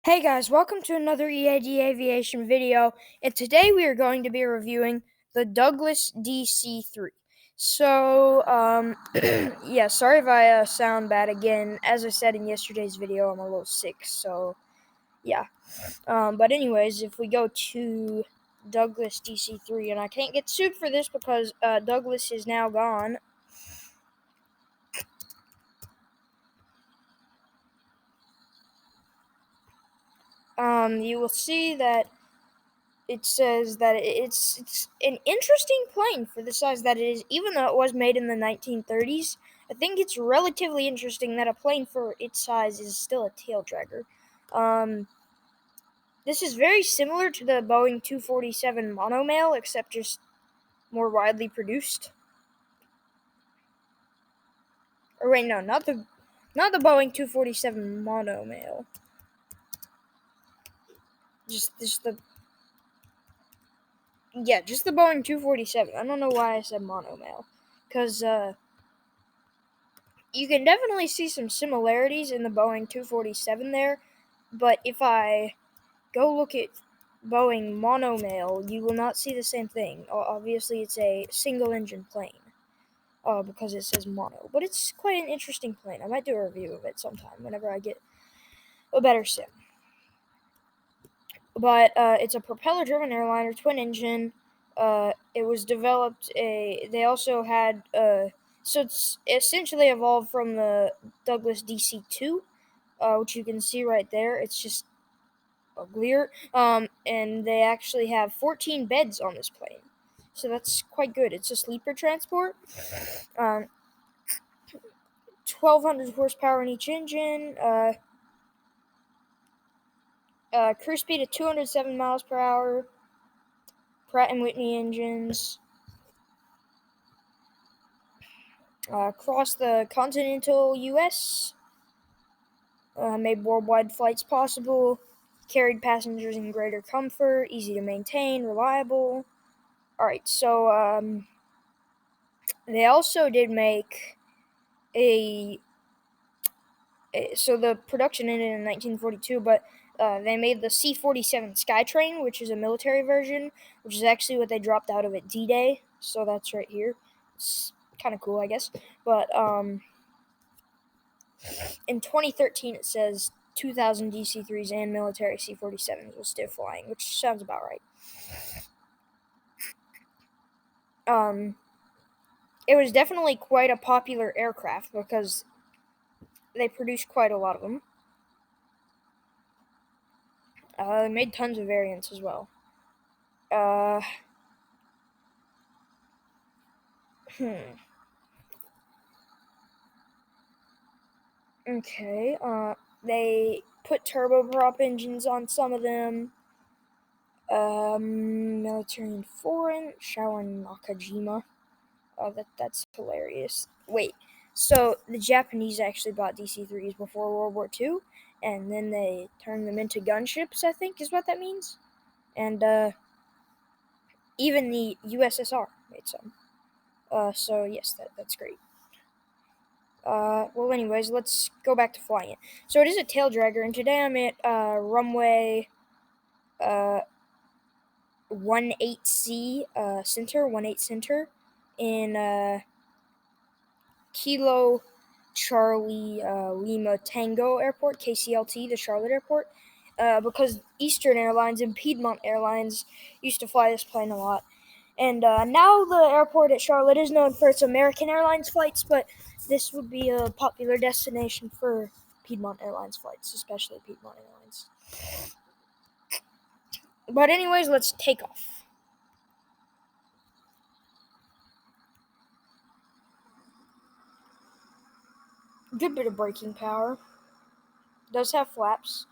Hey guys, welcome to another EAD Aviation video, and today we are going to be reviewing the Douglas DC-3. Yeah, sorry if I sound bad again. As I said in yesterday's video, I'm a little sick, so yeah. But anyways, if we go to Douglas DC-3, and I can't get sued for this because Douglas is now gone. You will see that it says that it's an interesting plane for the size that it is, even though it was made in the 1930s. I think it's relatively interesting that a plane for its size is still a tail dragger. This is very similar to the Boeing 247 monomail, except just more widely produced. Or wait, no, not the Boeing 247 monomail. Just the Boeing 247. I don't know why I said monomail, because you can definitely see some similarities in the Boeing 247 there, but if I go look at Boeing monomail, you will not see the same thing. Obviously, it's a single-engine plane, because it says mono, but it's quite an interesting plane. I might do a review of it sometime whenever I get a better sim. But it's a propeller-driven airliner, twin-engine. It was developed. They also had. So it's essentially evolved from the Douglas DC-2, which you can see right there. It's just uglier. And they actually have 14 beds on this plane, so that's quite good. It's a sleeper transport. 1,200 horsepower in each engine. Cruise speed of 207 miles per hour. Pratt & Whitney engines. Across the continental U.S., made worldwide flights possible, carried passengers in greater comfort, easy to maintain, reliable. Alright, so they also did make so the production ended in 1942, but they made the C-47 Skytrain, which is a military version, which is actually what they dropped out of at D-Day, so that's right here. It's kind of cool, I guess. But in 2013, it says 2,000 DC-3s and military C-47s were still flying, which sounds about right. It was definitely quite a popular aircraft because they produced quite a lot of them. They made tons of variants as well. Okay, they put turboprop engines on some of them. Military and foreign, Sharon Nakajima. That's hilarious. Wait, so the Japanese actually bought DC-3s before World War II, and then they turned them into gunships, I think is what that means. And even the USSR made some. So yes, that's great. Well, anyways, let's go back to flying it. So it is a tail dragger, and today I'm at runway 18C center, 18 center in Kilo Charlie Lima Tango Airport, KCLT, the Charlotte Airport, because Eastern Airlines and Piedmont Airlines used to fly this plane a lot. And now the airport at Charlotte is known for its American Airlines flights, but this would be a popular destination for Piedmont Airlines flights, especially Piedmont Airlines. But anyways, let's take off. Good bit of braking power. Does have flaps.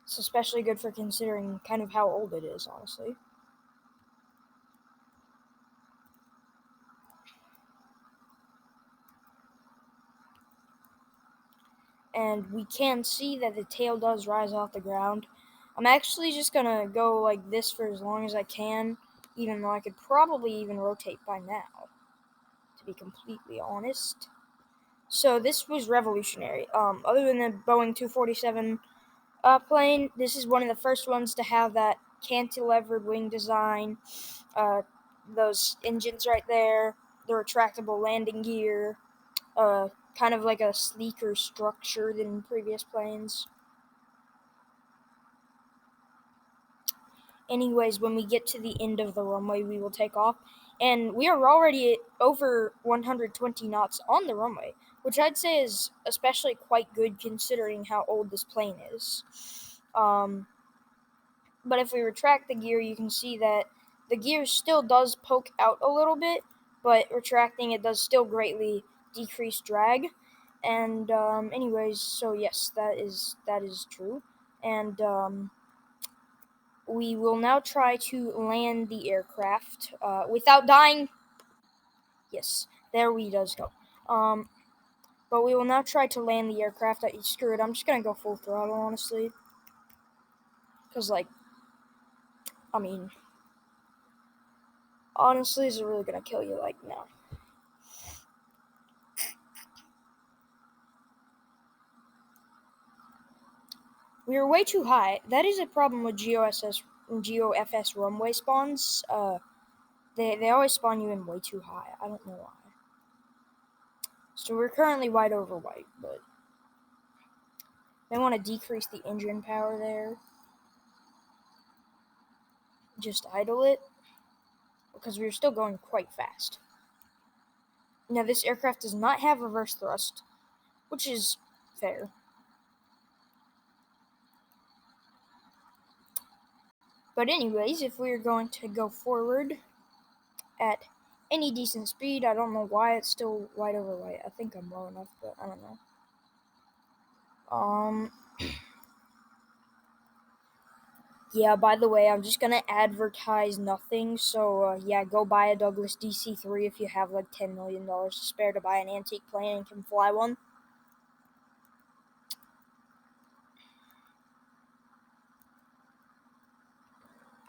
It's especially good for considering kind of how old it is, honestly. And we can see that the tail does rise off the ground. I'm actually just gonna go like this for as long as I can, even though I could probably even rotate by now, to be completely honest. So this was revolutionary. Other than the Boeing 247 plane. This is one of the first ones to have that cantilevered wing design. Those engines right there, the retractable landing gear, kind of like a sleeker structure than previous planes. Anyways, when we get to the end of the runway, we will take off. And we are already at over 120 knots on the runway, which I'd say is especially quite good considering how old this plane is. But if we retract the gear, you can see that the gear still does poke out a little bit, but retracting it does still greatly decrease drag. And anyways, so yes, that is true. And we will now try to land the aircraft without dying. Yes, there we does go. But we will now try to land the aircraft. Screw it, I'm just gonna go full throttle, honestly. Because, like, I mean, honestly, is it really gonna kill you? Like, no. We are way too high. That is a problem with GeoFS runway spawns. They always spawn you in way too high. I don't know why. So we're currently wide over white, but they want to decrease the engine power there. Just idle it, because we're still going quite fast. Now, this aircraft does not have reverse thrust, which is fair. But anyways, if we're going to go forward at any decent speed, I don't know why it's still wide over white. I think I'm low enough, but I don't know. Yeah, by the way, I'm just gonna advertise nothing, so yeah, go buy a Douglas DC-3 if you have like $10 million to spare to buy an antique plane and can fly one.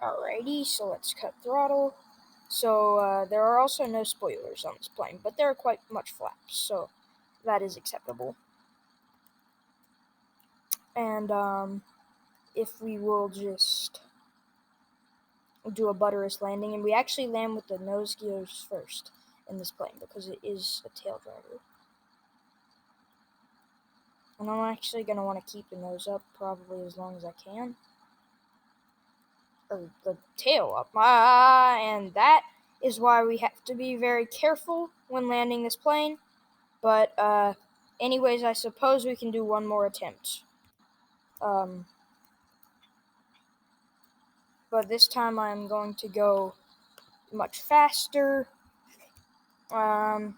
Alrighty, so let's cut throttle. So there are also no spoilers on this plane, but there are quite much flaps, so that is acceptable. And if we will just do a buttress landing, and we actually land with the nose gears first in this plane because it is a tail driver. And I'm actually going to want to keep the nose up probably as long as I can. Or the tail up. And that is why we have to be very careful when landing this plane. But anyways, I suppose we can do one more attempt. But this time I'm going to go much faster. And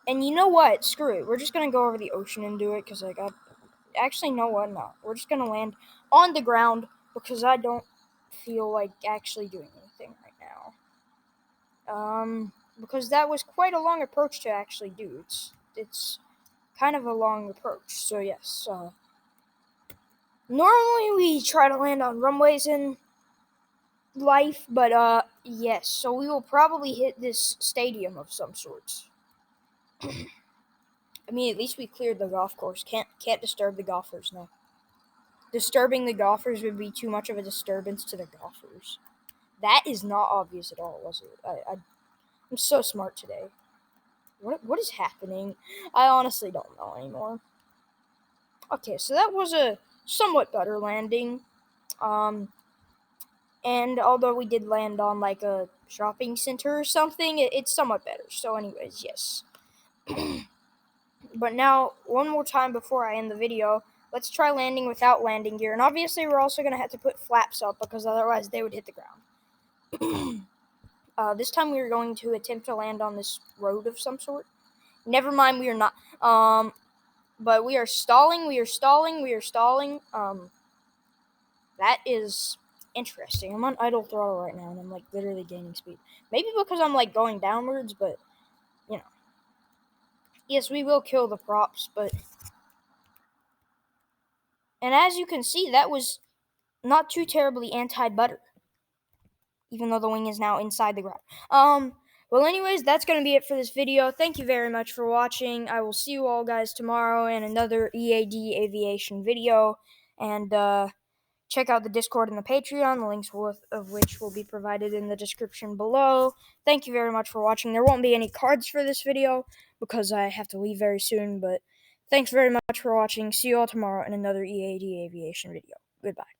you know what? Screw it. We're just going to go over the ocean and do it because, like, actually, know what? No. We're just going to land on the ground because I don't feel like actually doing anything right now. Because that was quite a long approach to actually do. It's kind of a long approach. So, yes. Normally, we try to land on runways in life, but, yes. So, we will probably hit this stadium of some sorts. I mean, at least we cleared the golf course. Can't disturb the golfers, no. Disturbing the golfers would be too much of a disturbance to the golfers. That is not obvious at all, was it? I'm so smart today. What is happening? I honestly don't know anymore. Okay, so that was a somewhat better landing. And although we did land on like a shopping center or something, it's somewhat better. So anyways, yes. But now, one more time before I end the video, let's try landing without landing gear. And obviously, we're also going to have to put flaps up because otherwise they would hit the ground. This time we are going to attempt to land on this road of some sort. Never mind, we are not. But we are stalling. That is interesting. I'm on idle throttle right now, and I'm like literally gaining speed. Maybe because I'm like going downwards, but you know. Yes, we will kill the props, but... And as you can see, that was not too terribly anti-butter. Even though the wing is now inside the ground. Well, anyways, that's going to be it for this video. Thank you very much for watching. I will see you all guys tomorrow in another EAD aviation video. And check out the Discord and the Patreon, the links of which will be provided in the description below. Thank you very much for watching. There won't be any cards for this video because I have to leave very soon, but thanks very much for watching. See you all tomorrow in another EAD Aviation video. Goodbye.